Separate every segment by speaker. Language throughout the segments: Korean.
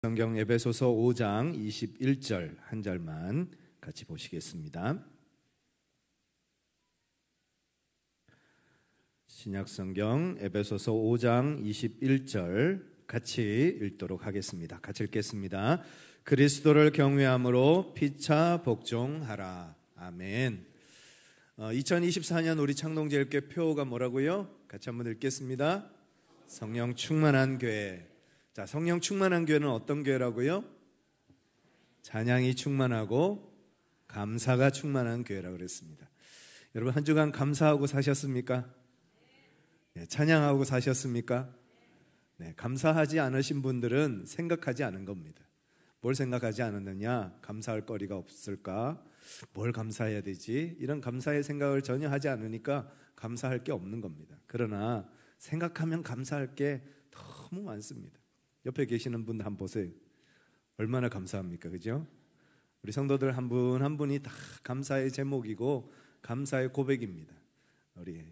Speaker 1: 성경 에베소서 5장 21절 한 절만 같이 보시겠습니다. 신약성경 에베소서 5장 21절 같이 읽도록 하겠습니다. 같이 읽겠습니다. 그리스도를 경외함으로 피차 복종하라. 아멘. 2024년 우리 창동제일교회 표어가 뭐라고요? 같이 한번 읽겠습니다. 성령 충만한 교회. 자, 성령 충만한 교회는 어떤 교회라고요? 찬양이 충만하고 감사가 충만한 교회라고 그랬습니다. 여러분 한 주간 감사하고 사셨습니까? 네, 찬양하고 사셨습니까? 네, 감사하지 않으신 분들은 생각하지 않은 겁니다. 뭘 생각하지 않았느냐? 감사할 거리가 없을까? 뭘 감사해야 되지? 이런 감사의 생각을 전혀 하지 않으니까 감사할 게 없는 겁니다. 그러나 생각하면 감사할 게 너무 많습니다. 옆에 계시는 분 한번 보세요. 얼마나 감사합니까? 그죠? 우리 성도들 한 분 한 분이 다 감사의 제목이고 감사의 고백입니다. 우리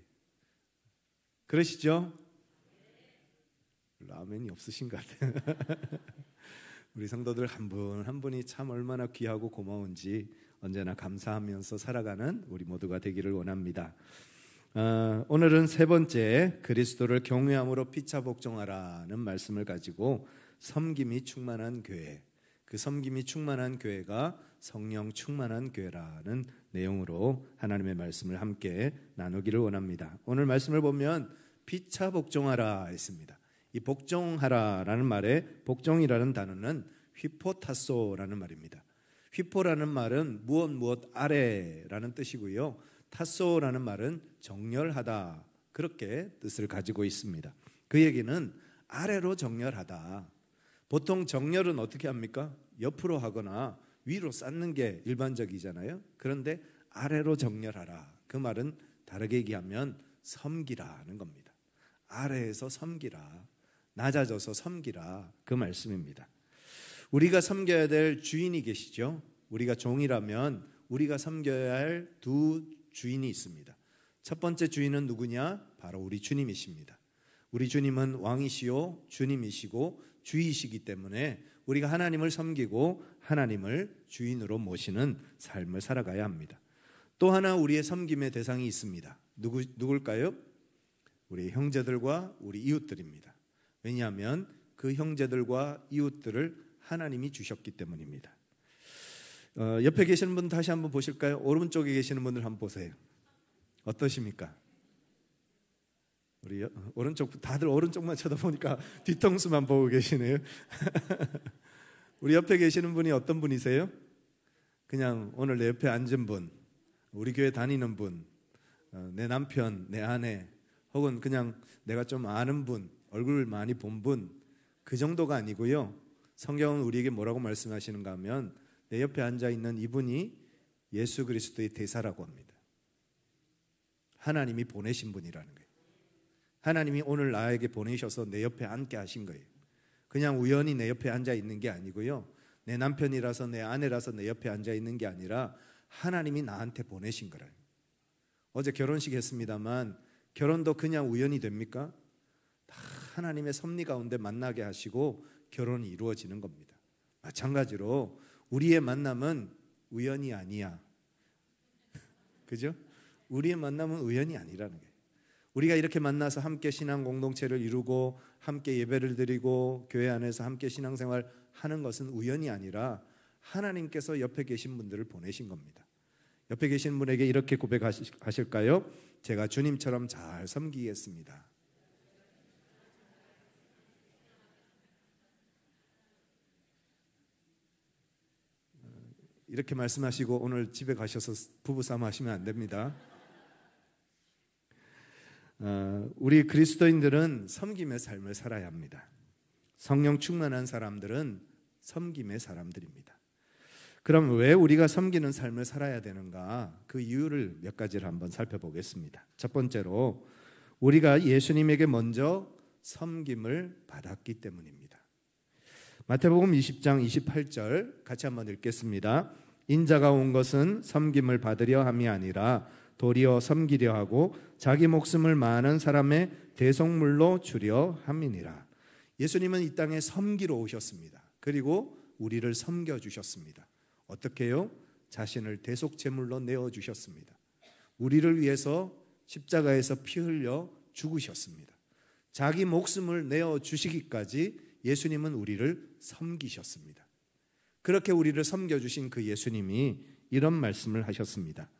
Speaker 1: 그러시죠? 라면이 없으신 것 같아요. 우리 성도들 한 분 한 분이 참 얼마나 귀하고 고마운지 언제나 감사하면서 살아가는 우리 모두가 되기를 원합니다. 오늘은 세 번째 그리스도를 경외함으로 피차 복종하라는 말씀을 가지고 섬김이 충만한 교회, 그 섬김이 충만한 교회가 성령 충만한 교회라는 내용으로 하나님의 말씀을 함께 나누기를 원합니다. 오늘 말씀을 보면 피차 복종하라 했습니다. 이 복종하라라는 말에 복종이라는 단어는 휘포타소라는 말입니다. 휘포라는 말은 무엇 아래라는 뜻이고요. 타소라는 말은 정렬하다, 그렇게 뜻을 가지고 있습니다. 그 얘기는 아래로 정렬하다. 보통 정렬은 어떻게 합니까? 옆으로 하거나 위로 쌓는 게 일반적이잖아요. 그런데 아래로 정렬하라, 그 말은 다르게 얘기하면 섬기라는 겁니다. 아래에서 섬기라, 낮아져서 섬기라, 그 말씀입니다. 우리가 섬겨야 될 주인이 계시죠. 우리가 종이라면 우리가 섬겨야 할 두 주인이 있습니다. 첫 번째 주인은 누구냐? 바로 우리 주님이십니다. 우리 주님은 왕이시요 주님이시고 주이시기 때문에 우리가 하나님을 섬기고 하나님을 주인으로 모시는 삶을 살아가야 합니다. 또 하나 우리의 섬김의 대상이 있습니다. 누굴까요? 우리 형제들과 우리 이웃들입니다. 왜냐하면 그 형제들과 이웃들을 하나님이 주셨기 때문입니다. 옆에 계시는 분 다시 한번 보실까요? 오른쪽에 계시는 분들 한번 보세요. 어떠십니까? 우리 오른쪽, 다들 오른쪽만 쳐다보니까 뒤통수만 보고 계시네요. 우리 옆에 계시는 분이 어떤 분이세요? 그냥 오늘 내 옆에 앉은 분, 우리 교회 다니는 분, 내 남편, 내 아내, 혹은 그냥 내가 좀 아는 분, 얼굴 많이 본 분, 그 정도가 아니고요. 성경은 우리에게 뭐라고 말씀하시는가 하면 내 옆에 앉아있는 이분이 예수 그리스도의 대사라고 합니다. 하나님이 보내신 분이라는 거예요. 하나님이 오늘 나에게 보내셔서 내 옆에 앉게 하신 거예요. 그냥 우연히 내 옆에 앉아있는 게 아니고요. 내 남편이라서 내 아내라서 내 옆에 앉아있는 게 아니라 하나님이 나한테 보내신 거라요. 어제 결혼식 했습니다만 결혼도 그냥 우연히 됩니까? 다 하나님의 섭리 가운데 만나게 하시고 결혼이 이루어지는 겁니다. 마찬가지로 우리의 만남은 우연이 아니야. 그죠? 우리의 만남은 우연이 아니라는 거예요. 우리가 이렇게 만나서 함께 신앙 공동체를 이루고 함께 예배를 드리고 교회 안에서 함께 신앙생활 하는 것은 우연이 아니라 하나님께서 옆에 계신 분들을 보내신 겁니다. 옆에 계신 분에게 이렇게 고백하실까요? 제가 주님처럼 잘 섬기겠습니다. 이렇게 말씀하시고 오늘 집에 가셔서 부부싸움 하시면 안 됩니다. 우리 그리스도인들은 섬김의 삶을 살아야 합니다. 성령 충만한 사람들은 섬김의 사람들입니다. 그럼 왜 우리가 섬기는 삶을 살아야 되는가? 그 이유를 몇 가지를 한번 살펴보겠습니다. 첫 번째로 우리가 예수님에게 먼저 섬김을 받았기 때문입니다. 마태복음 20장 28절 같이 한번 읽겠습니다. 인자가 온 것은 섬김을 받으려 함이 아니라 도리어 섬기려 하고 자기 목숨을 많은 사람의 대속물로 주려 함이니라. 예수님은 이 땅에 섬기러 오셨습니다. 그리고 우리를 섬겨주셨습니다. 어떻게 해요? 자신을 대속제물로 내어주셨습니다. 우리를 위해서 십자가에서 피 흘려 죽으셨습니다. 자기 목숨을 내어주시기까지 예수님은 우리를 섬기셨습니다. 그렇게 우리를 섬겨주신 그 예수님이 이런 말씀을 하셨습니다.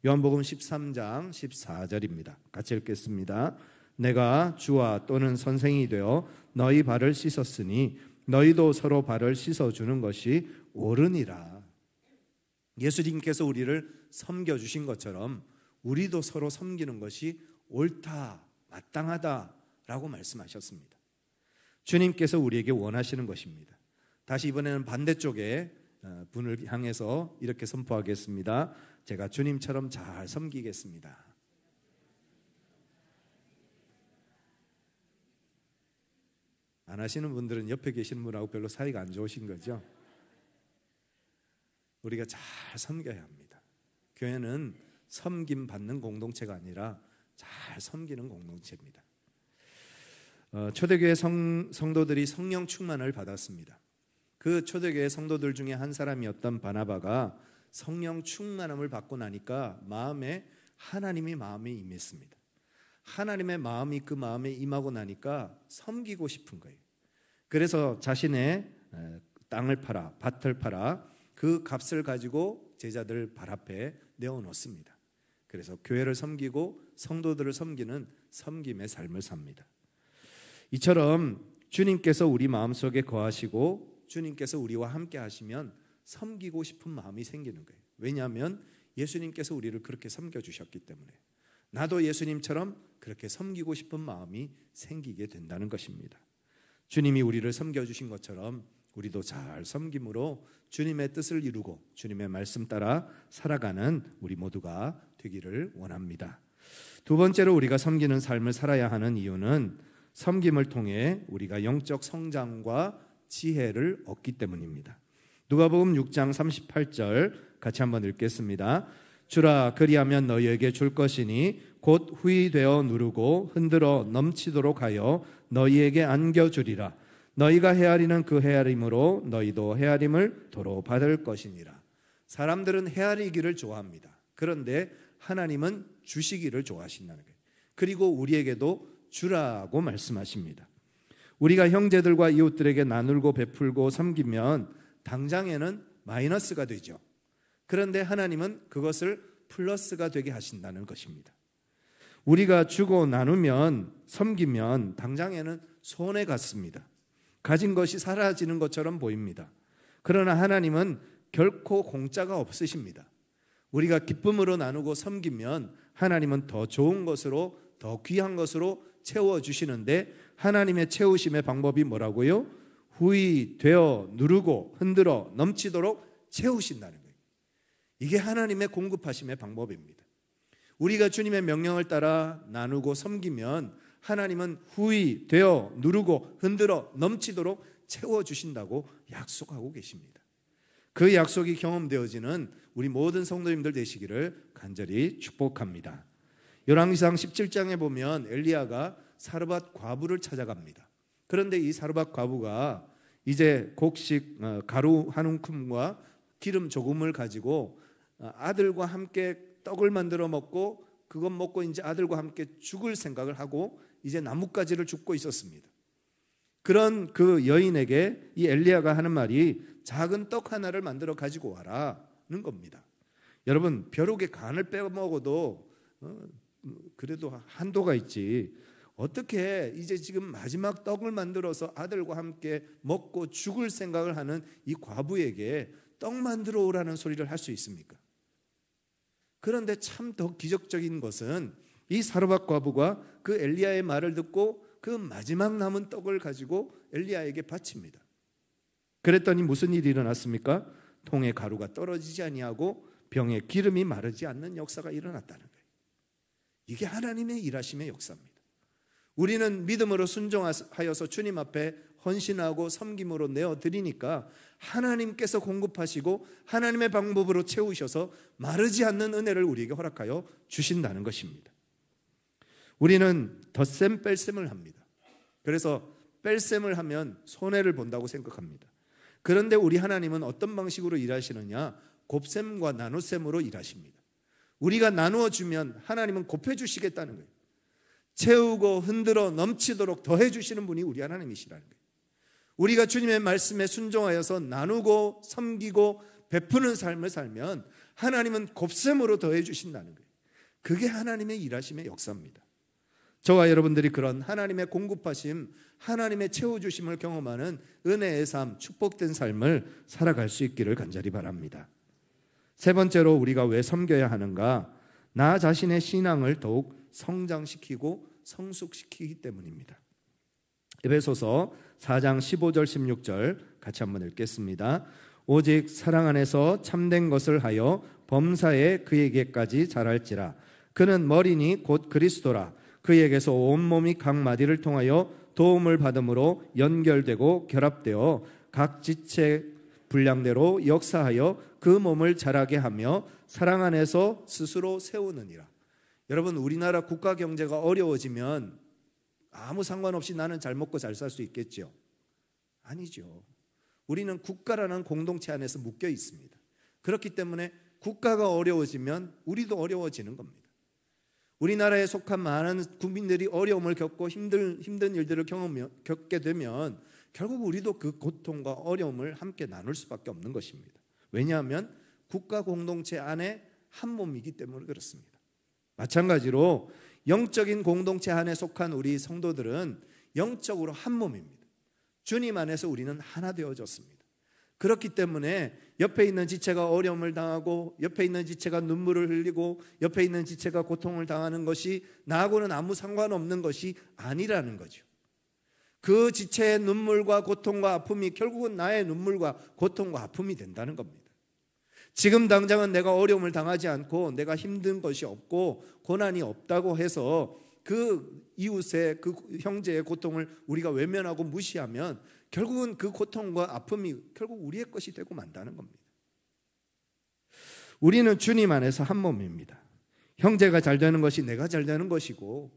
Speaker 1: 요한복음 13장 14절입니다. 같이 읽겠습니다. 내가 주와 또는 선생이 되어 너희 발을 씻었으니 너희도 서로 발을 씻어주는 것이 옳으니라. 예수님께서 우리를 섬겨주신 것처럼 우리도 서로 섬기는 것이 옳다, 마땅하다라고 말씀하셨습니다. 주님께서 우리에게 원하시는 것입니다. 다시 이번에는 반대쪽에 분을 향해서 이렇게 선포하겠습니다. 제가 주님처럼 잘 섬기겠습니다. 안 하시는 분들은 옆에 계시는 분하고 별로 사이가 안 좋으신 거죠. 우리가 잘 섬겨야 합니다. 교회는 섬김 받는 공동체가 아니라 잘 섬기는 공동체입니다. 초대교회 성도들이 성령 충만을 받았습니다. 그 초대교회 성도들 중에 한 사람이었던 바나바가 성령 충만함을 받고 나니까 하나님의 마음에 임했습니다. 하나님의 마음이 그 마음에 임하고 나니까 섬기고 싶은 거예요. 그래서 자신의 땅을 팔아, 밭을 팔아 그 값을 가지고 제자들 발 앞에 내어놓습니다. 그래서 교회를 섬기고 성도들을 섬기는 섬김의 삶을 삽니다. 이처럼 주님께서 우리 마음속에 거하시고 주님께서 우리와 함께 하시면 섬기고 싶은 마음이 생기는 거예요. 왜냐하면 예수님께서 우리를 그렇게 섬겨주셨기 때문에 나도 예수님처럼 그렇게 섬기고 싶은 마음이 생기게 된다는 것입니다. 주님이 우리를 섬겨주신 것처럼 우리도 잘 섬김으로 주님의 뜻을 이루고 주님의 말씀 따라 살아가는 우리 모두가 되기를 원합니다. 두 번째로 우리가 섬기는 삶을 살아야 하는 이유는 섬김을 통해 우리가 영적 성장과 지혜를 얻기 때문입니다. 누가복음 6장 38절 같이 한번 읽겠습니다. 주라 그리하면 너희에게 줄 것이니 곧 후이되어 누르고 흔들어 넘치도록 하여 너희에게 안겨주리라. 너희가 헤아리는 그 헤아림으로 너희도 헤아림을 도로 받을 것이니라. 사람들은 헤아리기를 좋아합니다. 그런데 하나님은 주시기를 좋아하신다는 거예요. 그리고 우리에게도 주라고 말씀하십니다. 우리가 형제들과 이웃들에게 나누고 베풀고 섬기면 당장에는 마이너스가 되죠. 그런데 하나님은 그것을 플러스가 되게 하신다는 것입니다. 우리가 주고 나누면 섬기면 당장에는 손해 같습니다. 가진 것이 사라지는 것처럼 보입니다. 그러나 하나님은 결코 공짜가 없으십니다. 우리가 기쁨으로 나누고 섬기면 하나님은 더 좋은 것으로 더 귀한 것으로 채워주시는데 하나님의 채우심의 방법이 뭐라고요? 후이 되어 누르고 흔들어 넘치도록 채우신다는 거예요. 이게 하나님의 공급하심의 방법입니다. 우리가 주님의 명령을 따라 나누고 섬기면 하나님은 후이 되어 누르고 흔들어 넘치도록 채워주신다고 약속하고 계십니다. 그 약속이 경험되어지는 우리 모든 성도님들 되시기를 간절히 축복합니다. 열왕기상 17장에 보면 엘리야가 사르밧 과부를 찾아갑니다. 그런데 이 사르밧 과부가 이제 곡식 가루 한 움큼과 기름 조금을 가지고 아들과 함께 떡을 만들어 먹고 그것 먹고 이제 아들과 함께 죽을 생각을 하고 이제 나뭇가지를 줍고 있었습니다. 그런 그 여인에게 이 엘리야가 하는 말이 작은 떡 하나를 만들어 가지고 와라는 겁니다. 여러분 벼룩에 간을 빼먹어도 그래도 한도가 있지. 어떻게 이제 지금 마지막 떡을 만들어서 아들과 함께 먹고 죽을 생각을 하는 이 과부에게 떡 만들어 오라는 소리를 할 수 있습니까? 그런데 참 더 기적적인 것은 이 사르밧 과부가 그 엘리야의 말을 듣고 그 마지막 남은 떡을 가지고 엘리야에게 바칩니다. 그랬더니 무슨 일이 일어났습니까? 통에 가루가 떨어지지 아니하고 병에 기름이 마르지 않는 역사가 일어났다는 거예요. 이게 하나님의 일하심의 역사입니다. 우리는 믿음으로 순종하여서 주님 앞에 헌신하고 섬김으로 내어드리니까 하나님께서 공급하시고 하나님의 방법으로 채우셔서 마르지 않는 은혜를 우리에게 허락하여 주신다는 것입니다. 우리는 덧셈 뺄셈을 합니다. 그래서 뺄셈을 하면 손해를 본다고 생각합니다. 그런데 우리 하나님은 어떤 방식으로 일하시느냐? 곱셈과 나눗셈으로 일하십니다. 우리가 나누어 주면 하나님은 곱해 주시겠다는 거예요. 채우고 흔들어 넘치도록 더해 주시는 분이 우리 하나님이시라는 거예요. 우리가 주님의 말씀에 순종하여서 나누고 섬기고 베푸는 삶을 살면 하나님은 곱셈으로 더해 주신다는 거예요. 그게 하나님의 일하심의 역사입니다. 저와 여러분들이 그런 하나님의 공급하심, 하나님의 채워주심을 경험하는 은혜의 삶, 축복된 삶을 살아갈 수 있기를 간절히 바랍니다. 세 번째로 우리가 왜 섬겨야 하는가? 나 자신의 신앙을 더욱 성장시키고 성숙시키기 때문입니다. 에베소서 4장 15절 16절 같이 한번 읽겠습니다. 오직 사랑 안에서 참된 것을 하여 범사에 그에게까지 자랄지라. 그는 머리니 곧 그리스도라. 그에게서 온몸이 각 마디를 통하여 도움을 받음으로 연결되고 결합되어 각 지체 분량대로 역사하여 그 몸을 자라게 하며 사랑 안에서 스스로 세우느니라. 여러분, 우리나라 국가 경제가 어려워지면 아무 상관없이 나는 잘 먹고 잘 살 수 있겠죠? 아니죠. 우리는 국가라는 공동체 안에서 묶여 있습니다. 그렇기 때문에 국가가 어려워지면 우리도 어려워지는 겁니다. 우리나라에 속한 많은 국민들이 어려움을 겪고 힘든 일들을 겪게 되면 결국 우리도 그 고통과 어려움을 함께 나눌 수밖에 없는 것입니다. 왜냐하면 국가 공동체 안에 한 몸이기 때문에 그렇습니다. 마찬가지로 영적인 공동체 안에 속한 우리 성도들은 영적으로 한 몸입니다. 주님 안에서 우리는 하나 되어졌습니다. 그렇기 때문에 옆에 있는 지체가 어려움을 당하고 옆에 있는 지체가 눈물을 흘리고 옆에 있는 지체가 고통을 당하는 것이 나하고는 아무 상관없는 것이 아니라는 거죠. 그 지체의 눈물과 고통과 아픔이 결국은 나의 눈물과 고통과 아픔이 된다는 겁니다. 지금 당장은 내가 어려움을 당하지 않고 내가 힘든 것이 없고 고난이 없다고 해서 그 이웃의 그 형제의 고통을 우리가 외면하고 무시하면 결국은 그 고통과 아픔이 결국 우리의 것이 되고 만다는 겁니다. 우리는 주님 안에서 한 몸입니다. 형제가 잘 되는 것이 내가 잘 되는 것이고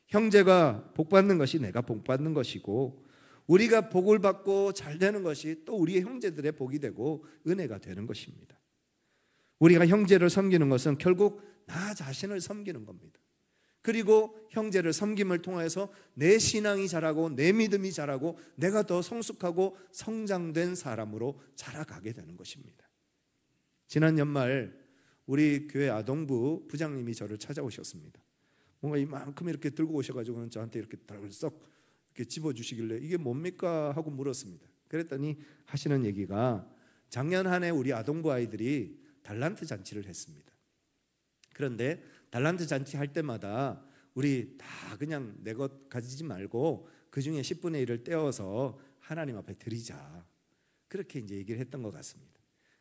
Speaker 1: 형제가 복 받는 것이 내가 복 받는 것이고 우리가 복을 받고 잘 되는 것이 또 우리의 형제들의 복이 되고 은혜가 되는 것입니다. 우리가 형제를 섬기는 것은 결국 나 자신을 섬기는 겁니다. 그리고 형제를 섬김을 통해서 내 신앙이 자라고 내 믿음이 자라고 내가 더 성숙하고 성장된 사람으로 자라가게 되는 것입니다. 지난 연말 우리 교회 아동부 부장님이 저를 찾아오셨습니다. 뭔가 이만큼 이렇게 들고 오셔가지고 저한테 이렇게 덜썩 이렇게 집어주시길래 이게 뭡니까 하고 물었습니다. 그랬더니 하시는 얘기가 작년 한 해 우리 아동부 아이들이 달란트 잔치를 했습니다. 그런데 달란트 잔치 할 때마다 우리 다 그냥 내 것 가지지 말고 그 중에 10분의 1을 떼어서 하나님 앞에 드리자. 그렇게 이제 얘기를 했던 것 같습니다.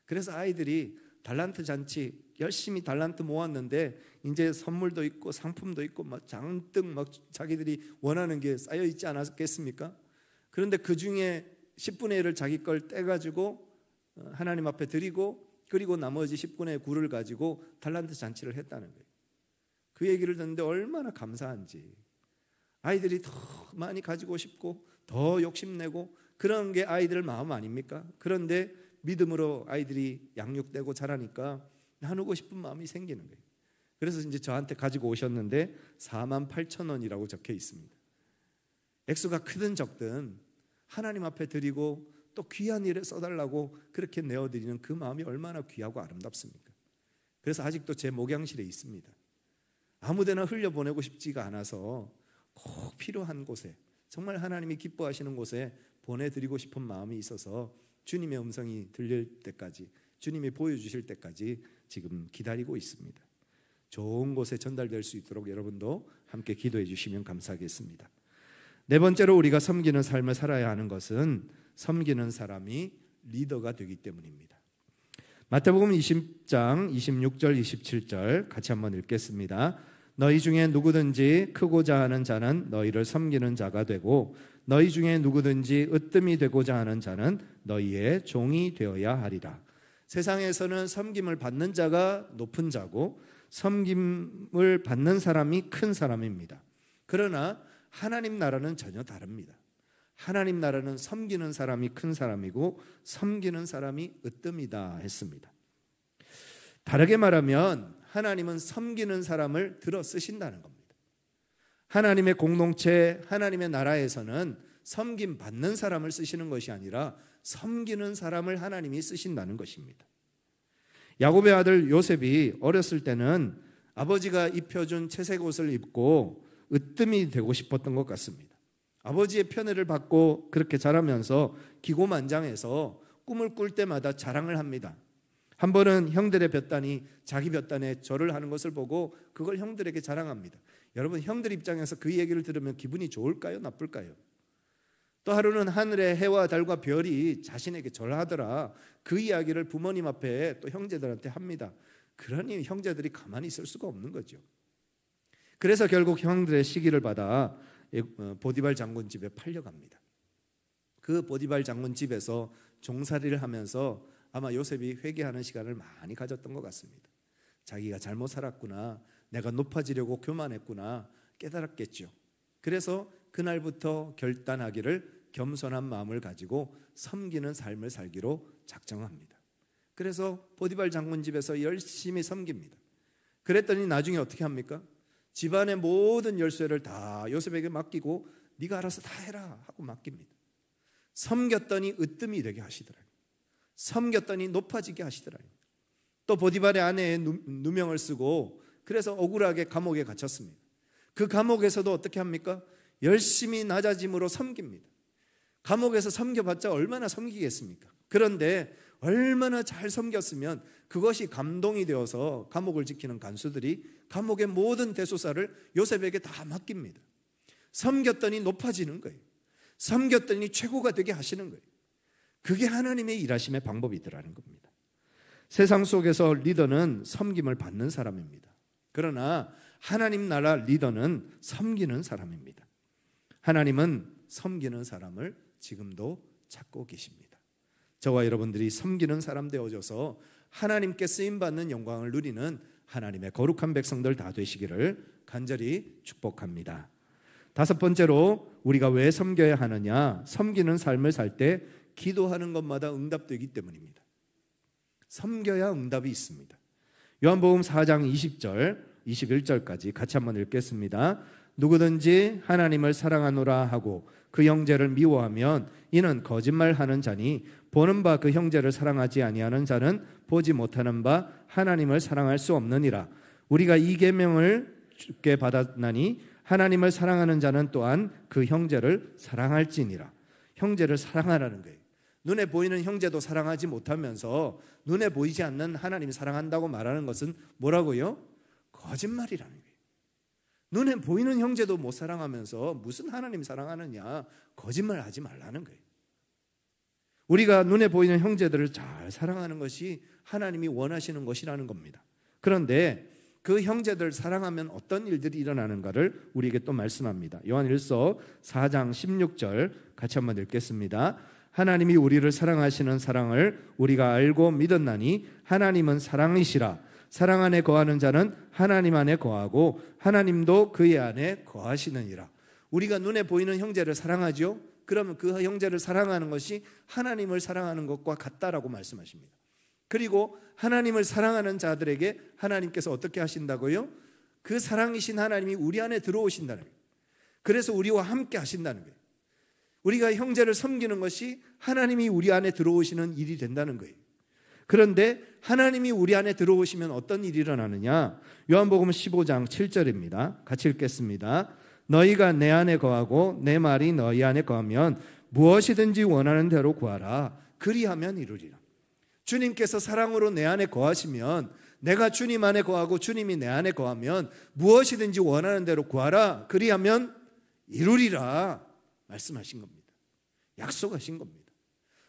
Speaker 1: 그래서 아이들이 달란트 잔치 열심히 달란트 모았는데 이제 선물도 있고 상품도 있고 막 잔뜩 막 자기들이 원하는 게 쌓여 있지 않았겠습니까? 그런데 그 중에 10분의 1을 자기 걸 떼가지고 하나님 앞에 드리고 그리고 나머지 10분의 9를 가지고 달란트 잔치를 했다는 거예요. 그 얘기를 듣는데 얼마나 감사한지. 아이들이 더 많이 가지고 싶고 더 욕심내고 그런 게 아이들 마음 아닙니까? 그런데 믿음으로 아이들이 양육되고 자라니까 나누고 싶은 마음이 생기는 거예요. 그래서 이제 저한테 가지고 오셨는데 48,000원이라고 적혀 있습니다. 액수가 크든 적든 하나님 앞에 드리고 또 귀한 일에 써달라고 그렇게 내어드리는 그 마음이 얼마나 귀하고 아름답습니까? 그래서 아직도 제 목양실에 있습니다. 아무데나 흘려보내고 싶지가 않아서 꼭 필요한 곳에 정말 하나님이 기뻐하시는 곳에 보내드리고 싶은 마음이 있어서 주님의 음성이 들릴 때까지 주님이 보여주실 때까지 지금 기다리고 있습니다. 좋은 곳에 전달될 수 있도록 여러분도 함께 기도해 주시면 감사하겠습니다. 네 번째로 우리가 섬기는 삶을 살아야 하는 것은 섬기는 사람이 리더가 되기 때문입니다. 마태복음 20장 26절 27절 같이 한번 읽겠습니다. 너희 중에 누구든지 크고자 하는 자는 너희를 섬기는 자가 되고 너희 중에 누구든지 으뜸이 되고자 하는 자는 너희의 종이 되어야 하리라. 세상에서는 섬김을 받는 자가 높은 자고 섬김을 받는 사람이 큰 사람입니다. 그러나 하나님 나라는 전혀 다릅니다. 하나님 나라는 섬기는 사람이 큰 사람이고 섬기는 사람이 으뜸이다 했습니다. 다르게 말하면 하나님은 섬기는 사람을 들어 쓰신다는 겁니다. 하나님의 공동체, 하나님의 나라에서는 섬김 받는 사람을 쓰시는 것이 아니라 섬기는 사람을 하나님이 쓰신다는 것입니다. 야곱의 아들 요셉이 어렸을 때는 아버지가 입혀준 채색 옷을 입고 으뜸이 되고 싶었던 것 같습니다. 아버지의 편애를 받고 그렇게 자라면서 기고만장해서 꿈을 꿀 때마다 자랑을 합니다. 한 번은 형들의 볕단이 자기 볕단에 절을 하는 것을 보고 그걸 형들에게 자랑합니다. 여러분, 형들 입장에서 그 얘기를 들으면 기분이 좋을까요? 나쁠까요? 또 하루는 하늘의 해와 달과 별이 자신에게 절하더라. 그 이야기를 부모님 앞에 또 형제들한테 합니다. 그러니 형제들이 가만히 있을 수가 없는 거죠. 그래서 결국 형들의 시기를 받아 보디발 장군 집에 팔려갑니다. 그 보디발 장군 집에서 종살이를 하면서 아마 요셉이 회개하는 시간을 많이 가졌던 것 같습니다. 자기가 잘못 살았구나, 내가 높아지려고 교만했구나 깨달았겠죠. 그래서 그날부터 결단하기를 겸손한 마음을 가지고 섬기는 삶을 살기로 작정합니다. 그래서 보디발 장군 집에서 열심히 섬깁니다. 그랬더니 나중에 어떻게 합니까? 집안의 모든 열쇠를 다 요셉에게 맡기고 네가 알아서 다 해라 하고 맡깁니다. 섬겼더니 으뜸이 되게 하시더라고요. 섬겼더니 높아지게 하시더라고요. 또 보디발의 아내의 누명을 쓰고 그래서 억울하게 감옥에 갇혔습니다. 그 감옥에서도 어떻게 합니까? 열심히 낮아짐으로 섬깁니다. 감옥에서 섬겨봤자 얼마나 섬기겠습니까? 그런데 얼마나 잘 섬겼으면 그것이 감동이 되어서 감옥을 지키는 간수들이 감옥의 모든 대소사를 요셉에게 다 맡깁니다. 섬겼더니 높아지는 거예요. 섬겼더니 최고가 되게 하시는 거예요. 그게 하나님의 일하심의 방법이더라는 겁니다. 세상 속에서 리더는 섬김을 받는 사람입니다. 그러나 하나님 나라 리더는 섬기는 사람입니다. 하나님은 섬기는 사람을 지금도 찾고 계십니다. 저와 여러분들이 섬기는 사람 되어져서 하나님께 쓰임받는 영광을 누리는 하나님의 거룩한 백성들 다 되시기를 간절히 축복합니다. 다섯 번째로 우리가 왜 섬겨야 하느냐? 섬기는 삶을 살 때 기도하는 것마다 응답되기 때문입니다. 섬겨야 응답이 있습니다. 요한복음 4장 20절 21절까지 같이 한번 읽겠습니다. 누구든지 하나님을 사랑하노라 하고 그 형제를 미워하면 이는 거짓말하는 자니 보는 바 그 형제를 사랑하지 아니하는 자는 보지 못하는 바 하나님을 사랑할 수 없느니라. 우리가 이 계명을 주께 받았나니 하나님을 사랑하는 자는 또한 그 형제를 사랑할지니라. 형제를 사랑하라는 거예요. 눈에 보이는 형제도 사랑하지 못하면서 눈에 보이지 않는 하나님이 사랑한다고 말하는 것은 뭐라고요? 거짓말이라는 거예요. 눈에 보이는 형제도 못 사랑하면서 무슨 하나님 사랑하느냐? 거짓말하지 말라는 거예요. 우리가 눈에 보이는 형제들을 잘 사랑하는 것이 하나님이 원하시는 것이라는 겁니다. 그런데 그 형제들 사랑하면 어떤 일들이 일어나는가를 우리에게 또 말씀합니다. 요한일서 4장 16절 같이 한번 읽겠습니다. 하나님이 우리를 사랑하시는 사랑을 우리가 알고 믿었나니 하나님은 사랑이시라. 사랑 안에 거하는 자는 하나님 안에 거하고 하나님도 그의 안에 거하시느니라. 우리가 눈에 보이는 형제를 사랑하죠? 그러면 그 형제를 사랑하는 것이 하나님을 사랑하는 것과 같다라고 말씀하십니다. 그리고 하나님을 사랑하는 자들에게 하나님께서 어떻게 하신다고요? 그 사랑이신 하나님이 우리 안에 들어오신다는 거예요. 그래서 우리와 함께 하신다는 거예요. 우리가 형제를 섬기는 것이 하나님이 우리 안에 들어오시는 일이 된다는 거예요. 그런데 하나님이 우리 안에 들어오시면 어떤 일이 일어나느냐? 요한복음 15장 7절입니다. 같이 읽겠습니다. 너희가 내 안에 거하고 내 말이 너희 안에 거하면 무엇이든지 원하는 대로 구하라. 그리하면 이루리라. 주님께서 사랑으로 내 안에 거하시면, 내가 주님 안에 거하고 주님이 내 안에 거하면 무엇이든지 원하는 대로 구하라. 그리하면 이루리라 말씀하신 겁니다. 약속하신 겁니다.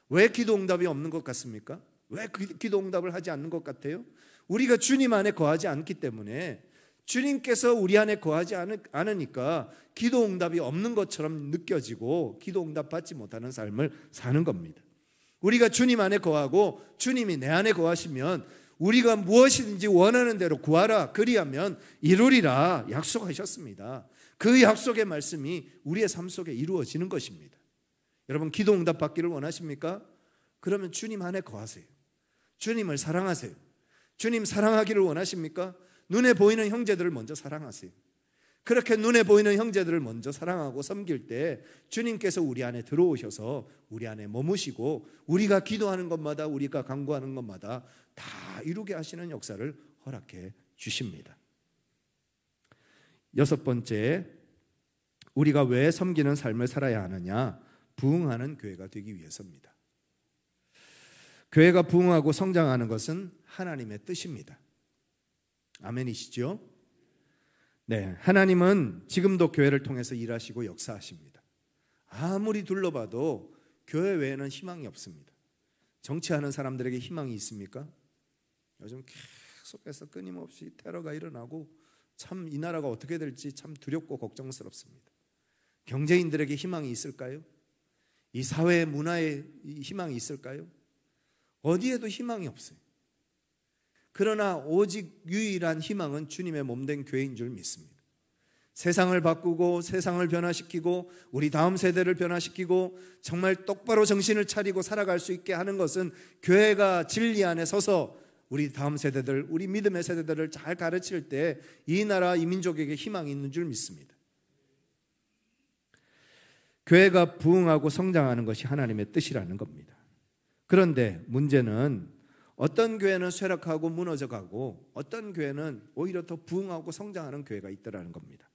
Speaker 1: 왜 기도 응답이 없는 것 같습니까? 왜 기도 응답을 하지 않는 것 같아요? 우리가 주님 안에 거하지 않기 때문에, 주님께서 우리 안에 거하지 않으니까 기도 응답이 없는 것처럼 느껴지고 기도 응답 받지 못하는 삶을 사는 겁니다. 우리가 주님 안에 거하고 주님이 내 안에 거하시면 우리가 무엇이든지 원하는 대로 구하라. 그리하면 이루리라 약속하셨습니다. 그 약속의 말씀이 우리의 삶 속에 이루어지는 것입니다. 여러분 기도 응답 받기를 원하십니까? 그러면 주님 안에 거하세요. 주님을 사랑하세요. 주님 사랑하기를 원하십니까? 눈에 보이는 형제들을 먼저 사랑하세요. 그렇게 눈에 보이는 형제들을 먼저 사랑하고 섬길 때 주님께서 우리 안에 들어오셔서 우리 안에 머무시고 우리가 기도하는 것마다, 우리가 간구하는 것마다 다 이루게 하시는 역사를 허락해 주십니다. 여섯 번째, 우리가 왜 섬기는 삶을 살아야 하느냐? 부흥하는 교회가 되기 위해서입니다. 교회가 부흥하고 성장하는 것은 하나님의 뜻입니다. 아멘이시죠? 네, 하나님은 지금도 교회를 통해서 일하시고 역사하십니다. 아무리 둘러봐도 교회 외에는 희망이 없습니다. 정치하는 사람들에게 희망이 있습니까? 요즘 계속해서 끊임없이 테러가 일어나고 참 이 나라가 어떻게 될지 참 두렵고 걱정스럽습니다. 경제인들에게 희망이 있을까요? 이 사회의 문화에 희망이 있을까요? 어디에도 희망이 없어요. 그러나 오직 유일한 희망은 주님의 몸된 교회인 줄 믿습니다. 세상을 바꾸고 세상을 변화시키고 우리 다음 세대를 변화시키고 정말 똑바로 정신을 차리고 살아갈 수 있게 하는 것은 교회가 진리 안에 서서 우리 다음 세대들, 우리 믿음의 세대들을 잘 가르칠 때 이 나라, 이 민족에게 희망이 있는 줄 믿습니다. 교회가 부흥하고 성장하는 것이 하나님의 뜻이라는 겁니다. 그런데 문제는 어떤 교회는 쇠락하고 무너져가고 어떤 교회는 오히려 더 부흥하고 성장하는 교회가 있더라는 겁니다.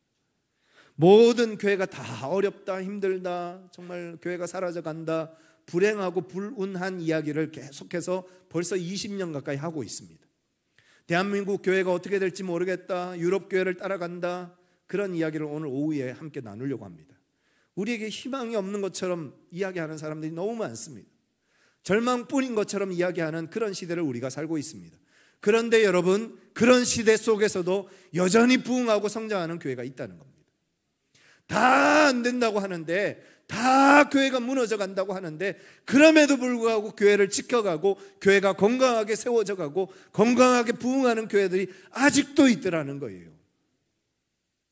Speaker 1: 모든 교회가 다 어렵다, 힘들다, 정말 교회가 사라져간다, 불행하고 불운한 이야기를 계속해서 벌써 20년 가까이 하고 있습니다. 대한민국 교회가 어떻게 될지 모르겠다, 유럽 교회를 따라간다, 그런 이야기를 오늘 오후에 함께 나누려고 합니다. 우리에게 희망이 없는 것처럼 이야기하는 사람들이 너무 많습니다. 절망뿐인 것처럼 이야기하는 그런 시대를 우리가 살고 있습니다. 그런데 여러분, 그런 시대 속에서도 여전히 부흥하고 성장하는 교회가 있다는 겁니다. 다 안 된다고 하는데, 다 교회가 무너져 간다고 하는데, 그럼에도 불구하고 교회를 지켜가고 교회가 건강하게 세워져 가고 건강하게 부흥하는 교회들이 아직도 있더라는 거예요.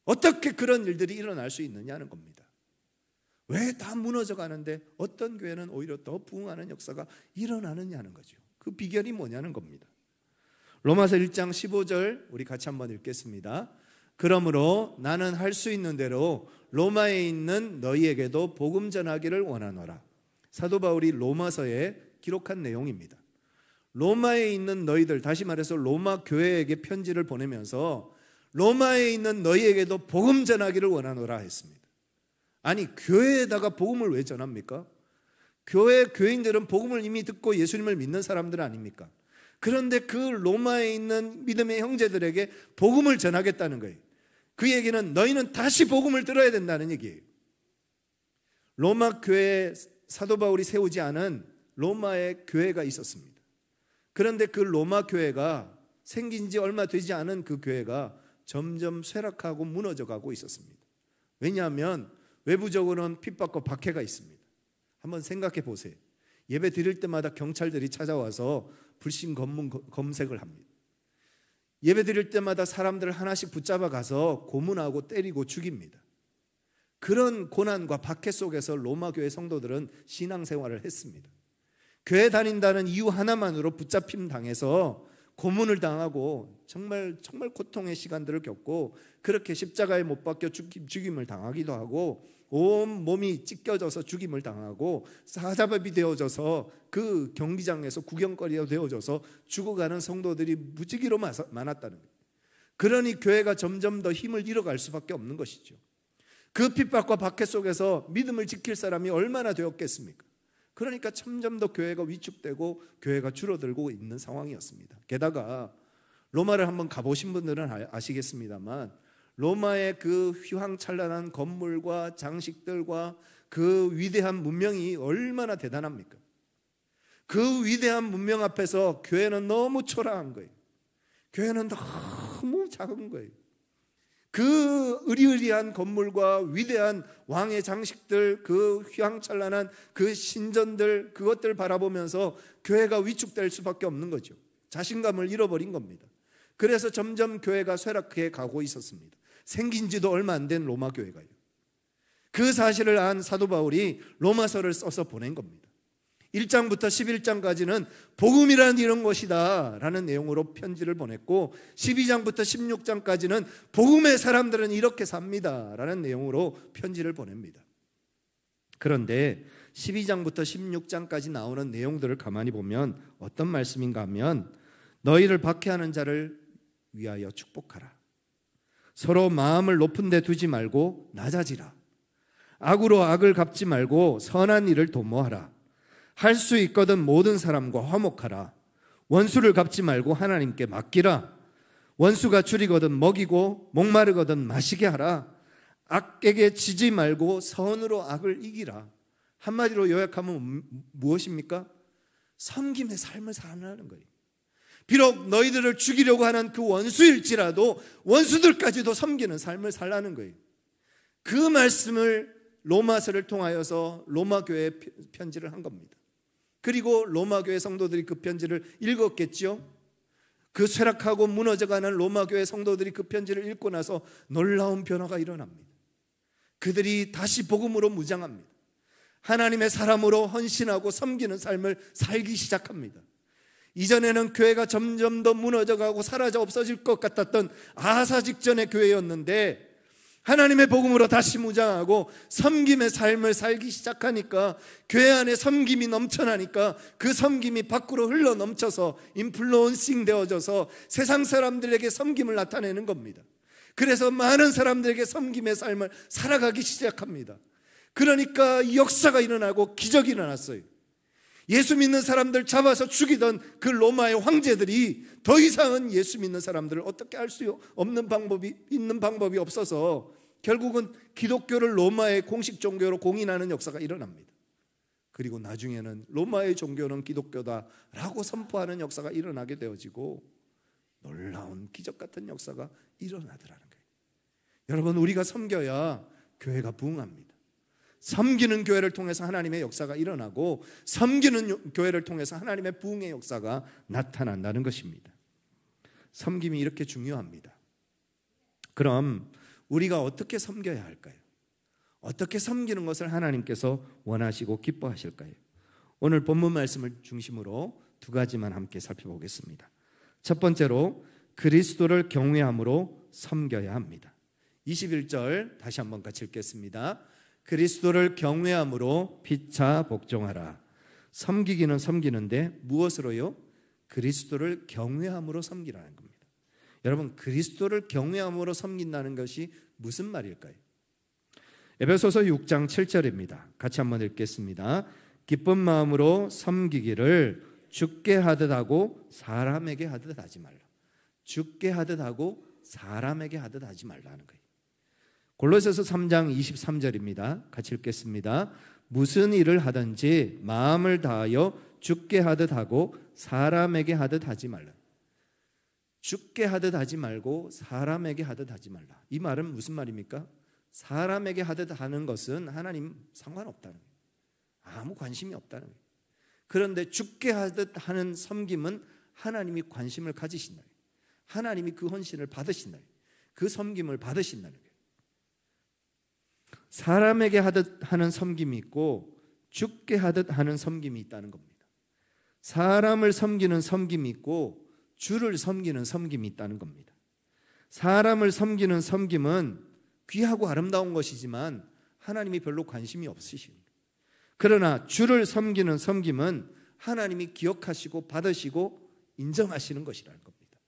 Speaker 1: 어떻게 그런 일들이 일어날 수 있느냐는 겁니다. 왜 다 무너져 가는데 어떤 교회는 오히려 더 부흥하는 역사가 일어나느냐는 거죠. 그 비결이 뭐냐는 겁니다. 로마서 1장 15절 우리 같이 한번 읽겠습니다. 그러므로 나는 할 수 있는 대로 로마에 있는 너희에게도 복음 전하기를 원하노라. 사도 바울이 로마서에 기록한 내용입니다. 로마에 있는 너희들, 다시 말해서 로마 교회에게 편지를 보내면서 로마에 있는 너희에게도 복음 전하기를 원하노라 했습니다. 아니, 교회에다가 복음을 왜 전합니까? 교인들은 복음을 이미 듣고 예수님을 믿는 사람들 아닙니까? 그런데 그 로마에 있는 믿음의 형제들에게 복음을 전하겠다는 거예요. 그 얘기는 너희는 다시 복음을 들어야 된다는 얘기예요. 로마 교회에 사도 바울이 세우지 않은 로마의 교회가 있었습니다. 그런데 그 로마 교회가 생긴 지 얼마 되지 않은 그 교회가 점점 쇠락하고 무너져가고 있었습니다. 왜냐하면 외부적으로는 핍박과 박해가 있습니다. 한번 생각해 보세요. 예배 드릴 때마다 경찰들이 찾아와서 불신 검색을 합니다. 예배 드릴 때마다 사람들을 하나씩 붙잡아 가서 고문하고 때리고 죽입니다. 그런 고난과 박해 속에서 로마 교회 성도들은 신앙생활을 했습니다. 교회 다닌다는 이유 하나만으로 붙잡힘 당해서 고문을 당하고 정말 고통의 시간들을 겪고 그렇게 십자가에 못 박혀 죽임을 당하기도 하고 온 몸이 찢겨져서 죽임을 당하고 사자밥이 되어져서 그 경기장에서 구경거리가 되어져서 죽어가는 성도들이 무지기로 많았다는 거예요. 그러니 교회가 점점 더 힘을 잃어갈 수밖에 없는 것이죠. 그 핍박과 박해 속에서 믿음을 지킬 사람이 얼마나 되었겠습니까? 그러니까 점점 더 교회가 위축되고 교회가 줄어들고 있는 상황이었습니다. 게다가 로마를 한번 가보신 분들은 아시겠습니다만 로마의 그 휘황찬란한 건물과 장식들과 그 위대한 문명이 얼마나 대단합니까? 그 위대한 문명 앞에서 교회는 너무 초라한 거예요. 교회는 너무 작은 거예요. 그 으리으리한 건물과 위대한 왕의 장식들, 그 휘황찬란한 그 신전들, 그것들 바라보면서 교회가 위축될 수밖에 없는 거죠. 자신감을 잃어버린 겁니다. 그래서 점점 교회가 쇠락해 가고 있었습니다. 생긴 지도 얼마 안 된 로마 교회가요. 그 사실을 안 사도 바울이 로마서를 써서 보낸 겁니다. 1장부터 11장까지는 복음이란 이런 것이다 라는 내용으로 편지를 보냈고, 12장부터 16장까지는 복음의 사람들은 이렇게 삽니다 라는 내용으로 편지를 보냅니다. 그런데 12장부터 16장까지 나오는 내용들을 가만히 보면 어떤 말씀인가 하면, 너희를 박해하는 자를 위하여 축복하라. 서로 마음을 높은 데 두지 말고 낮아지라. 악으로 악을 갚지 말고 선한 일을 도모하라. 할 수 있거든 모든 사람과 화목하라. 원수를 갚지 말고 하나님께 맡기라. 원수가 줄이거든 먹이고 목마르거든 마시게 하라. 악에게 지지 말고 선으로 악을 이기라. 한마디로 요약하면 무엇입니까? 섬김의 삶을 살아가는 거예요. 비록 너희들을 죽이려고 하는 그 원수일지라도 원수들까지도 섬기는 삶을 살라는 거예요. 그 말씀을 로마서를 통하여서 로마 교회에 편지를 한 겁니다. 그리고 로마 교회 성도들이 그 편지를 읽었겠죠. 그 쇠락하고 무너져가는 로마 교회 성도들이 그 편지를 읽고 나서 놀라운 변화가 일어납니다. 그들이 다시 복음으로 무장합니다. 하나님의 사람으로 헌신하고 섬기는 삶을 살기 시작합니다. 이전에는 교회가 점점 더 무너져가고 사라져 없어질 것 같았던 아사 직전의 교회였는데, 하나님의 복음으로 다시 무장하고 섬김의 삶을 살기 시작하니까, 교회 안에 섬김이 넘쳐나니까 그 섬김이 밖으로 흘러 넘쳐서 인플루언싱 되어져서 세상 사람들에게 섬김을 나타내는 겁니다. 그래서 많은 사람들에게 섬김의 삶을 살아가기 시작합니다. 그러니까 역사가 일어나고 기적이 일어났어요. 예수 믿는 사람들 잡아서 죽이던 그 로마의 황제들이 더 이상은 예수 믿는 사람들을 어떻게 할 수 없는 방법이 없어서 결국은 기독교를 로마의 공식 종교로 공인하는 역사가 일어납니다. 그리고 나중에는 로마의 종교는 기독교다라고 선포하는 역사가 일어나게 되어지고, 놀라운 기적 같은 역사가 일어나더라는 거예요. 여러분, 우리가 섬겨야 교회가 부흥합니다. 섬기는 교회를 통해서 하나님의 역사가 일어나고, 섬기는 교회를 통해서 하나님의 부흥의 역사가 나타난다는 것입니다. 섬김이 이렇게 중요합니다. 그럼 우리가 어떻게 섬겨야 할까요? 어떻게 섬기는 것을 하나님께서 원하시고 기뻐하실까요? 오늘 본문 말씀을 중심으로 두 가지만 함께 살펴보겠습니다. 첫 번째로, 그리스도를 경외함으로 섬겨야 합니다. 21절 다시 한번 같이 읽겠습니다. 그리스도를 경외함으로 피차 복종하라. 섬기기는 섬기는데 무엇으로요? 그리스도를 경외함으로 섬기라는 겁니다. 여러분, 그리스도를 경외함으로 섬긴다는 것이 무슨 말일까요? 에베소서 6장 7절입니다. 같이 한번 읽겠습니다. 기쁜 마음으로 섬기기를 주께 하듯 하고 사람에게 하듯 하지 말라. 주께 하듯 하고 사람에게 하듯 하지 말라는 거예요. 골로새서 3장 23절입니다. 같이 읽겠습니다. 무슨 일을 하든지 마음을 다하여 주께 하듯 하고 사람에게 하듯 하지 말라. 주께 하듯 하지 말고 사람에게 하듯 하지 말라. 이 말은 무슨 말입니까? 사람에게 하듯 하는 것은 하나님 상관없다는 거예요. 아무 관심이 없다는 거예요. 그런데 주께 하듯 하는 섬김은 하나님이 관심을 가지신다. 하나님이 그 헌신을 받으신다. 그 섬김을 받으신다는 거예요. 사람에게 하듯 하는 섬김이 있고 주께 하듯 하는 섬김이 있다는 겁니다. 사람을 섬기는 섬김이 있고 주를 섬기는 섬김이 있다는 겁니다. 사람을 섬기는 섬김은 귀하고 아름다운 것이지만 하나님이 별로 관심이 없으십니다. 그러나 주를 섬기는 섬김은 하나님이 기억하시고 받으시고 인정하시는 것이라는 겁니다.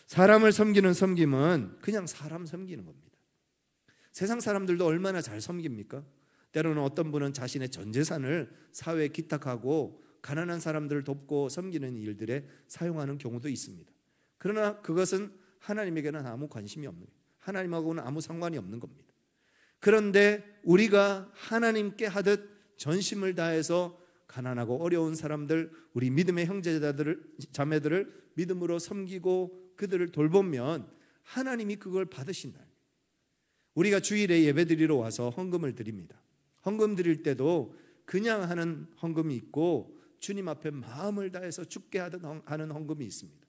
Speaker 1: 사람을 섬기는 섬김은 그냥 사람 섬기는 겁니다. 세상 사람들도 얼마나 잘 섬깁니까? 때로는 어떤 분은 자신의 전 재산을 사회에 기탁하고 가난한 사람들을 돕고 섬기는 일들에 사용하는 경우도 있습니다. 그러나 그것은 하나님에게는 아무 관심이 없는 거예요. 하나님하고는 아무 상관이 없는 겁니다. 그런데 우리가 하나님께 하듯 전심을 다해서 가난하고 어려운 사람들, 우리 믿음의 자매들을 믿음으로 섬기고 그들을 돌보면 하나님이 그걸 받으신다. 우리가 주일에 예배드리러 와서 헌금을 드립니다. 헌금 드릴 때도 그냥 하는 헌금이 있고 주님 앞에 마음을 다해서 주께 하는 헌금이 있습니다.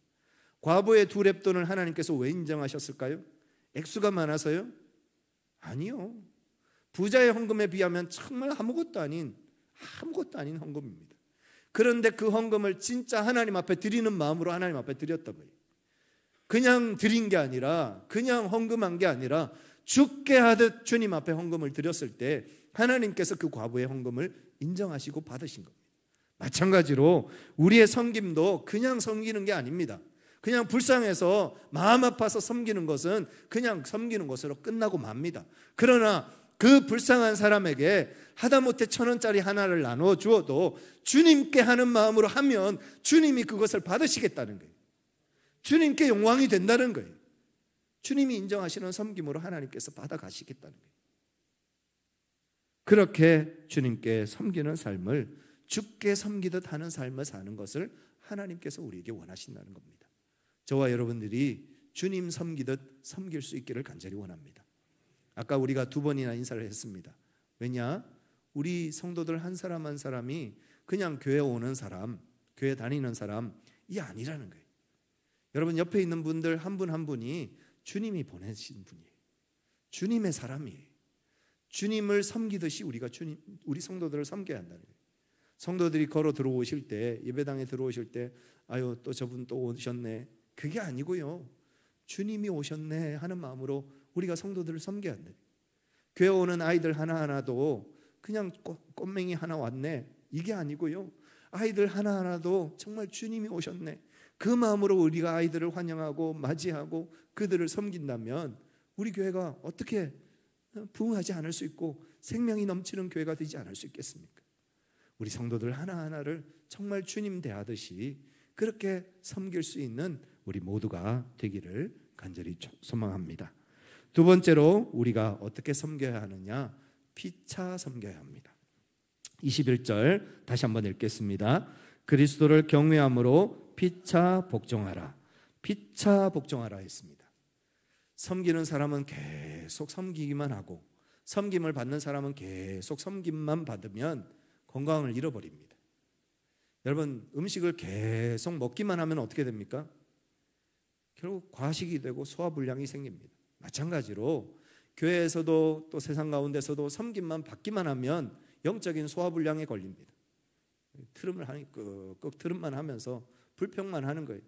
Speaker 1: 과부의 2렙돈을 하나님께서 왜 인정하셨을까요? 액수가 많아서요? 아니요. 부자의 헌금에 비하면 정말 아무것도 아닌 헌금입니다. 그런데 그 헌금을 진짜 하나님 앞에 드리는 마음으로 하나님 앞에 드렸던 거예요. 그냥 드린 게 아니라, 그냥 헌금한 게 아니라 죽게 하듯 주님 앞에 헌금을 드렸을 때 하나님께서 그 과부의 헌금을 인정하시고 받으신 겁니다. 마찬가지로 우리의 섬김도 그냥 섬기는 게 아닙니다. 그냥 불쌍해서 마음 아파서 섬기는 것은 그냥 섬기는 것으로 끝나고 맙니다. 그러나 그 불쌍한 사람에게 하다못해 1,000원짜리 하나를 나눠 주어도 주님께 하는 마음으로 하면 주님이 그것을 받으시겠다는 거예요. 주님께 영광이 된다는 거예요. 주님이 인정하시는 섬김으로 하나님께서 받아가시겠다는 거예요. 그렇게 주님께 섬기는 삶을, 주께 섬기듯 하는 삶을 사는 것을 하나님께서 우리에게 원하신다는 겁니다. 저와 여러분들이 주님 섬기듯 섬길 수 있기를 간절히 원합니다. 아까 우리가 2번이나 인사를 했습니다. 왜냐? 우리 성도들 한 사람 한 사람이 그냥 교회 오는 사람, 교회 다니는 사람이 아니라는 거예요. 여러분, 옆에 있는 분들 한 분 한 분이 주님이 보내신 분이에요. 주님의 사람이에요. 주님을 섬기듯이 우리 성도들을 섬겨야 한다는 거예요. 성도들이 걸어 들어오실 때, 예배당에 들어오실 때 아유, 또 저분 또 오셨네, 그게 아니고요, 주님이 오셨네 하는 마음으로 우리가 성도들을 섬겨야 한다. 교회 오는 아이들 하나하나도 그냥 꽃맹이 하나 왔네, 이게 아니고요, 아이들 하나하나도 정말 주님이 오셨네, 그 마음으로 우리가 아이들을 환영하고 맞이하고 그들을 섬긴다면 우리 교회가 어떻게 부흥하지 않을 수 있고 생명이 넘치는 교회가 되지 않을 수 있겠습니까? 우리 성도들 하나하나를 정말 주님 대하듯이 그렇게 섬길 수 있는 우리 모두가 되기를 간절히 소망합니다. 2번째로 우리가 어떻게 섬겨야 하느냐? 피차 섬겨야 합니다. 21절 다시 한번 읽겠습니다. 그리스도를 경외함으로 피차 복종하라. 피차 복종하라 했습니다. 섬기는 사람은 계속 섬기기만 하고 섬김을 받는 사람은 계속 섬김만 받으면 건강을 잃어버립니다. 여러분, 음식을 계속 먹기만 하면 어떻게 됩니까? 결국 과식이 되고 소화불량이 생깁니다. 마찬가지로 교회에서도 또 세상 가운데서도 섬김만 받기만 하면 영적인 소화불량에 걸립니다. 트름을 하니 꼭 트름만 하면서 불평만 하는 거예요.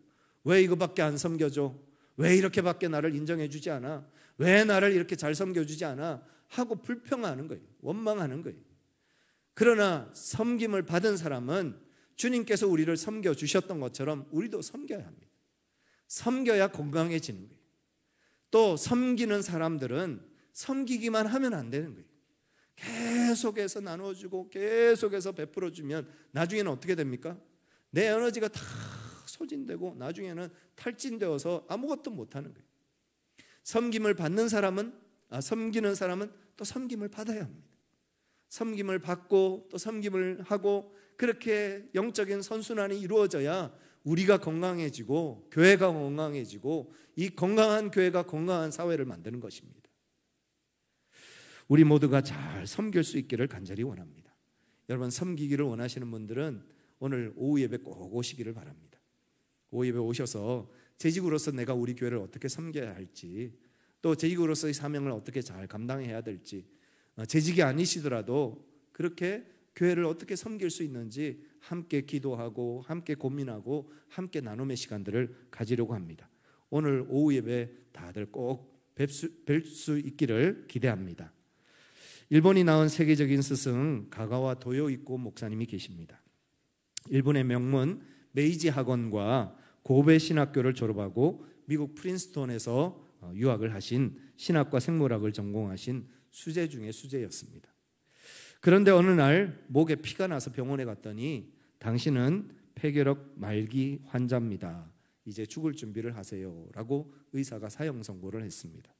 Speaker 1: 왜 이거밖에 안 섬겨줘? 왜 이렇게밖에 나를 인정해 주지 않아? 왜 나를 이렇게 잘 섬겨주지 않아? 하고 불평하는 거예요. 원망하는 거예요. 그러나 섬김을 받은 사람은 주님께서 우리를 섬겨주셨던 것처럼 우리도 섬겨야 합니다. 섬겨야 건강해지는 거예요. 또 섬기는 사람들은 섬기기만 하면 안 되는 거예요. 계속해서 나눠주고 계속해서 베풀어주면 나중에는 어떻게 됩니까? 내 에너지가 다 소진되고 나중에는 탈진되어서 아무것도 못하는 거예요. 섬김을 받는 사람은, 섬기는 사람은 또 섬김을 받아야 합니다. 섬김을 받고 또 섬김을 하고 그렇게 영적인 선순환이 이루어져야 우리가 건강해지고 교회가 건강해지고 이 건강한 교회가 건강한 사회를 만드는 것입니다. 우리 모두가 잘 섬길 수 있기를 간절히 원합니다. 여러분, 섬기기를 원하시는 분들은 오늘 오후 예배 꼭 오시기를 바랍니다. 오후 예배 오셔서 재직으로서 내가 우리 교회를 어떻게 섬겨야 할지, 또 재직으로서의 사명을 어떻게 잘 감당해야 될지, 재직이 아니시더라도 그렇게 교회를 어떻게 섬길 수 있는지 함께 기도하고 함께 고민하고 함께 나눔의 시간들을 가지려고 합니다. 오늘 오후 예배 다들 꼭 뵐 수 있기를 기대합니다. 일본이 낳은 세계적인 스승 가가와 도요이코 목사님이 계십니다. 일본의 명문 메이지 학원과 고베 신학교를 졸업하고 미국 프린스턴에서 유학을 하신 신학과 생물학을 전공하신 수재 중에 수재였습니다. 그런데 어느 날 목에 피가 나서 병원에 갔더니 당신은 폐결핵 말기 환자입니다. 이제 죽을 준비를 하세요 라고 의사가 사형 선고를 했습니다.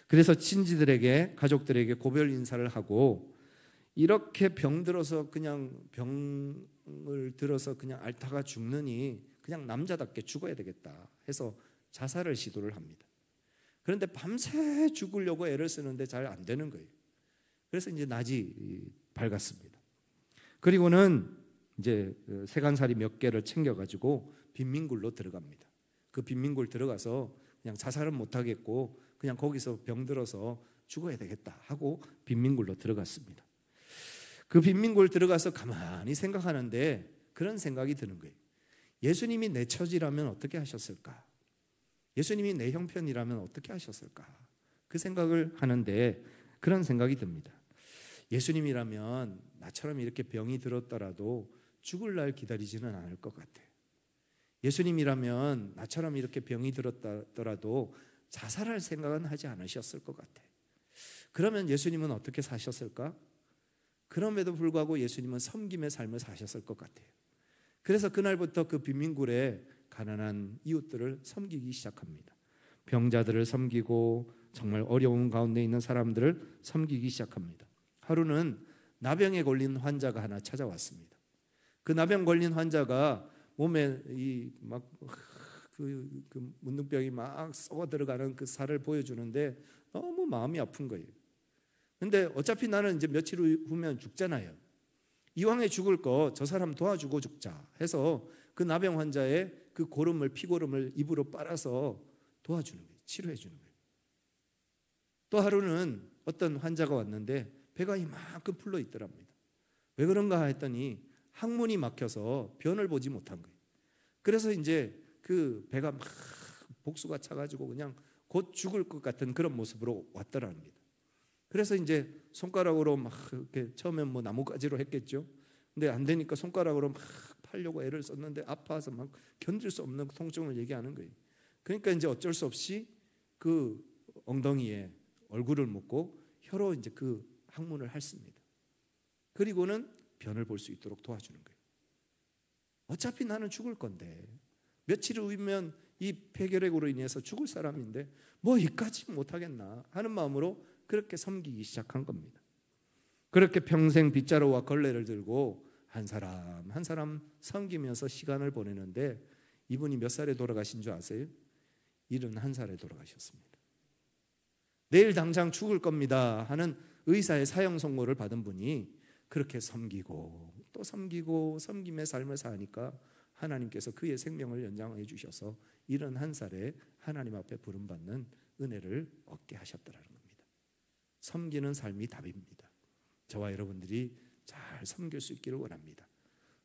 Speaker 1: 그래서 친지들에게, 가족들에게 고별 인사를 하고 이렇게 병들어서 그냥 병을 들어서 그냥 앓다가 죽느니 그냥 남자답게 죽어야 되겠다 해서 자살을 시도를 합니다. 그런데 밤새 죽으려고 애를 쓰는데 잘 안 되는 거예요. 그래서 이제 낮이 밝았습니다. 그리고는 이제 세간살이 몇 개를 챙겨가지고 빈민굴로 들어갑니다. 그 빈민굴 들어가서 그냥 자살은 못하겠고 그냥 거기서 병들어서 죽어야 되겠다 하고 빈민굴로 들어갔습니다. 그 빈민굴 들어가서 가만히 생각하는데 그런 생각이 드는 거예요. 예수님이 내 처지라면 어떻게 하셨을까? 예수님이 내 형편이라면 어떻게 하셨을까? 그 생각을 하는데 그런 생각이 듭니다. 예수님이라면 나처럼 이렇게 병이 들었더라도 죽을 날 기다리지는 않을 것 같아. 예수님이라면 나처럼 이렇게 병이 들었더라도 자살할 생각은 하지 않으셨을 것 같아. 그러면 예수님은 어떻게 사셨을까? 그럼에도 불구하고 예수님은 섬김의 삶을 사셨을 것 같아요. 그래서 그날부터 그 빈민굴에 가난한 이웃들을 섬기기 시작합니다. 병자들을 섬기고 정말 어려운 가운데 있는 사람들을 섬기기 시작합니다. 하루는 나병에 걸린 환자가 하나 찾아왔습니다. 그 나병 걸린 환자가 몸에 그 문둥병이 막 썩어 들어가는 그 살을 보여주는데 너무 마음이 아픈 거예요. 근데 어차피 나는 이제 며칠 후면 죽잖아요. 이왕에 죽을 거 저 사람 도와주고 죽자 해서 그 나병 환자의 그 고름을, 피고름을 입으로 빨아서 도와주는 거예요. 치료해 주는 거예요. 또 하루는 어떤 환자가 왔는데 배가 이만큼 풀려 있더랍니다. 왜 그런가 했더니 항문이 막혀서 변을 보지 못한 거예요. 그래서 이제 그 배가 막 복수가 차가지고 그냥 곧 죽을 것 같은 그런 모습으로 왔더랍니다. 그래서 이제 손가락으로 막 이렇게 처음엔 뭐 나뭇가지로 했겠죠. 근데 안 되니까 손가락으로 막 팔려고 애를 썼는데 아파서 막 견딜 수 없는 통증을 얘기하는 거예요. 그러니까 이제 어쩔 수 없이 그 엉덩이에 얼굴을 묻고 혀로 이제 그 항문을 핥습니다. 그리고는 변을 볼 수 있도록 도와주는 거예요. 어차피 나는 죽을 건데 며칠 후면 이 폐결핵으로 인해서 죽을 사람인데 뭐 이까지 못하겠나 하는 마음으로 그렇게 섬기기 시작한 겁니다. 그렇게 평생 빗자루와 걸레를 들고 한 사람 한 사람 섬기면서 시간을 보내는데 이분이 몇 살에 돌아가신 줄 아세요? 71살에 돌아가셨습니다. 내일 당장 죽을 겁니다 하는 의사의 사형 선고를 받은 분이 그렇게 섬기고 또 섬기고 섬김의 삶을 사니까 하나님께서 그의 생명을 연장해 주셔서 71살에 하나님 앞에 부름받는 은혜를 얻게 하셨더라는 겁니다. 섬기는 삶이 답입니다. 저와 여러분들이 잘 섬길 수 있기를 원합니다.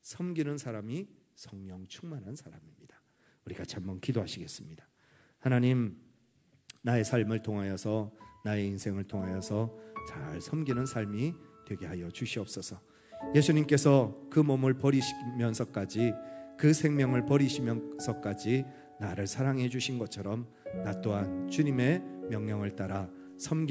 Speaker 1: 섬기는 사람이 성령 충만한 사람입니다. 우리 같이 한번 기도하시겠습니다. 하나님, 나의 삶을 통하여서 나의 인생을 통하여서 잘 섬기는 삶이 되게 하여 주시옵소서. 예수님께서 그 몸을 버리시면서까지 그 생명을 버리시면서까지 나를 사랑해 주신 것처럼 나 또한 주님의 명령을 따라 섬기